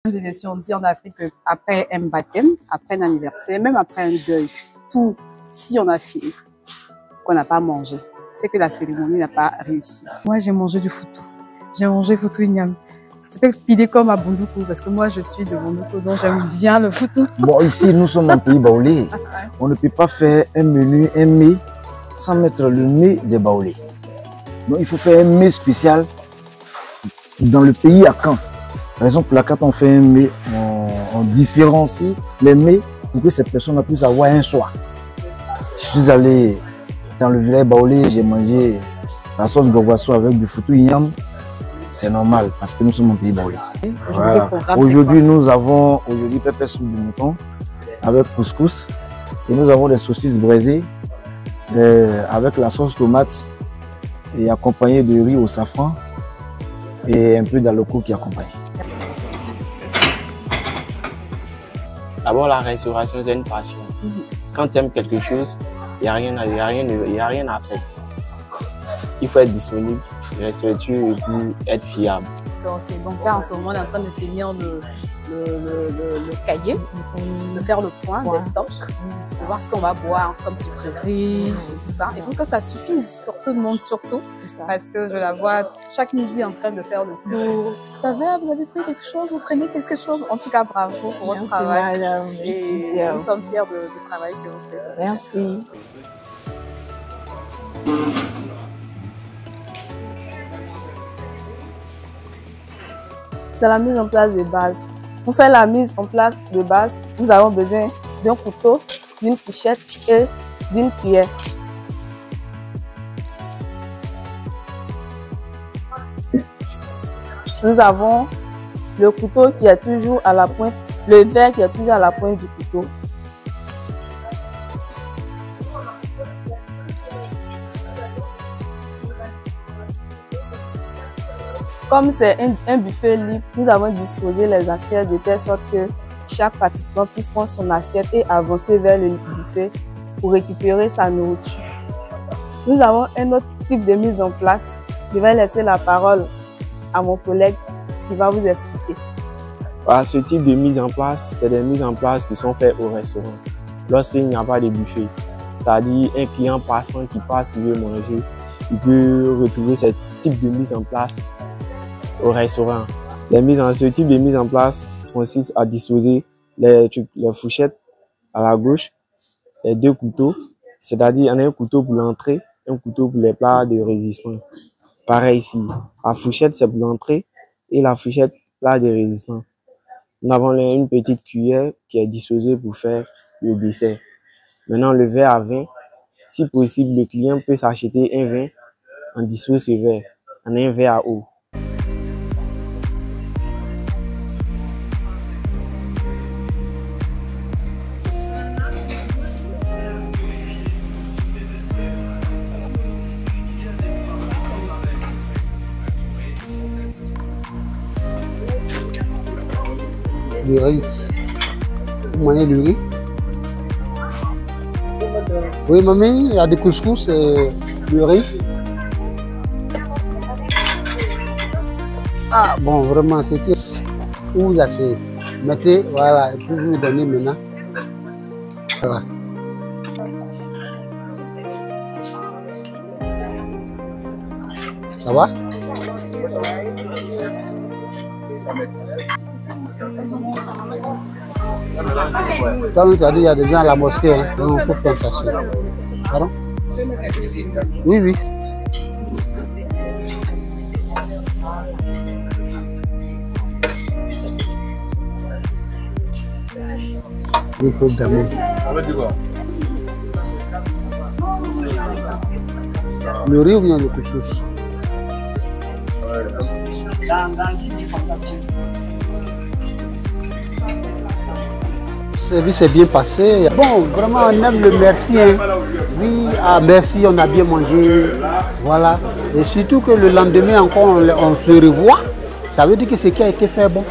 Et bien sûr, on dit en Afrique qu'après un baptême, après un anniversaire, même après un deuil, tout, si on a fait qu'on n'a pas mangé, c'est que la cérémonie n'a pas réussi. Moi, j'ai mangé du foutou. J'ai mangé foutou igname. C'était pilé comme à Bondoukou, parce que moi, je suis de Bondoukou, donc j'aime bien le foutou. Bon, ici, nous sommes en pays baoulé. On ne peut pas faire un menu, un mets, sans mettre le mets des baoulés. Donc, il faut faire un mets spécial dans le pays à Caen. Raison pour laquelle on fait un mets, on différencie les mets pour que ces personnes puissent avoir un soir. Je suis allé dans le village baoulé, j'ai mangé la sauce gogoasso avec du foutou igname. C'est normal parce que nous sommes en pays baoulé. Voilà. Aujourd'hui, nous avons pépé soupe de mouton avec couscous et nous avons des saucisses braisées avec la sauce tomate et accompagné de riz au safran et un peu d'aloko qui accompagne. D'abord, la restauration, c'est une passion. Quand tu aimes quelque chose, il n'y a rien à faire. Il faut être disponible, respectueux et puis être fiable. Ok, donc là, en ce moment, on est en train de tenir le cahier, de faire le point des stocks, de voir ce qu'on va boire comme sucrerie, tout ça. Il faut que ça suffise pour tout le monde, surtout, parce que je la vois chaque midi en train de faire le tour. Ça va, vous avez pris quelque chose, vous prenez quelque chose. En tout cas, bravo pour votre travail. Madame. Et nous sommes fiers du travail que vous faites. Merci. C'est la mise en place de base. Pour faire la mise en place de base, nous avons besoin d'un couteau, d'une fourchette et d'une cuillère. Nous avons le couteau qui est toujours à la pointe, le verre qui est toujours à la pointe du couteau. Comme c'est un buffet libre, nous avons disposé les assiettes de telle sorte que chaque participant puisse prendre son assiette et avancer vers le buffet pour récupérer sa nourriture. Nous avons un autre type de mise en place. Je vais laisser la parole à mon collègue qui va vous expliquer. Ce type de mise en place, c'est des mises en place qui sont faites au restaurant lorsqu'il n'y a pas de buffet. C'est-à-dire un client passant qui passe, qui veut manger, il peut retrouver ce type de mise en place au restaurant. Ce type de mise en place consiste à disposer les fourchettes à la gauche, les deux couteaux, c'est-à-dire on a un couteau pour l'entrée, un couteau pour les plats de résistance. Pareil ici, la fourchette c'est pour l'entrée et la fourchette plat de résistance. Nous avons une petite cuillère qui est disposée pour faire le dessert. Maintenant le verre à vin, si possible le client peut s'acheter un vin, on dispose ce verre, on a un verre à eau. Le riz. Vous mangez le riz? Oui, mamie, il y a des couscous et le riz. Ah, bon, vraiment, c'est que où là, c'est. Mettez, voilà, et puis vous me donnez maintenant. Voilà. Ça va? Comme tu as dit, il y a des gens à la mosquée, hein, donc il faut faire attention. Pardon? Oui, oui. Il faut gamer. Le riz ou bien le couscous? Le service est bien passé. Bon, vraiment, on aime le merci. Hein. Oui, ah, merci, on a bien mangé. Voilà. Et surtout que le lendemain encore, on se revoit. Ça veut dire que ce qui a été fait bon.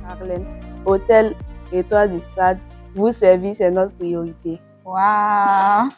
Marlène, hôtel Étoile du Stade, vous servir, c'est notre priorité. Waouh!